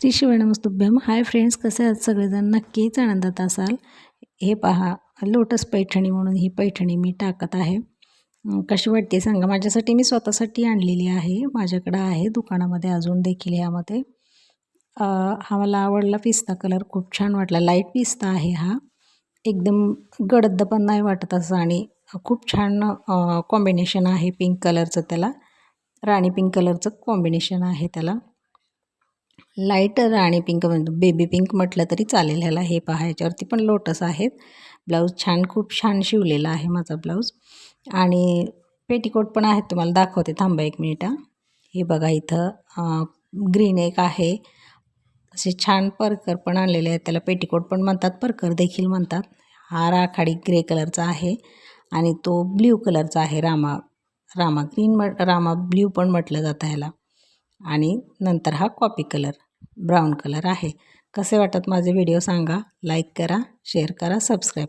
Shri शिवणमस्तुभ्यम. Hi friends, कसे आहात सगळेजण? नक्कीच आनंदात असाल. हे पहा, लोटस पैठणी म्हणून ही पैठणी मी टाकत आहे. कशी वाटते सांगा. माझ्यासाठी मी स्वतःसाठी आणलेली आहे. माझ्याकडं आहे दुकानामध्ये अजून देखील. ह्यामध्ये हा मला आवडला. पिस्ता कलर खूप छान वाटला. लाईट पिस्ता आहे हा. एकदम गडद पण नाही वाटत असं आणि खूप छान कॉम्बिनेशन आहे पिंक कलरचं. त्याला राणी पिंक कलरचं कॉम्बिनेशन आहे. त्याला लाईट राणी पिंक म्हणजे बेबी पिंक म्हटलं तरी चालेल ह्याला. हे पहा, ह्याच्यावरती पण लोटस आहेत. ब्लाऊज छान, खूप छान शिवलेला आहे माझा ब्लाऊज. आणि पेटीकोट पण आहेत, तुम्हाला दाखवते. थांबा एक मिनिट. हे बघा, इथं ग्रीन एक आहे. असे छान परकर पण आणलेले आहेत. त्याला पेटीकोट पण म्हणतात, परकर देखील म्हणतात. हा राखाडी ग्रे कलरचा आहे आणि तो ब्ल्यू कलरचा आहे. रामा ग्रीन रामा ब्ल्यू पण म्हटलं जातं ह्याला. आणि नंतर हा कॉपी कलर ब्राऊन कलर आहे. कसे वाटत माझे व्हिडिओ सांगा. लाईक करा, शेअर करा, सबस्क्राईब.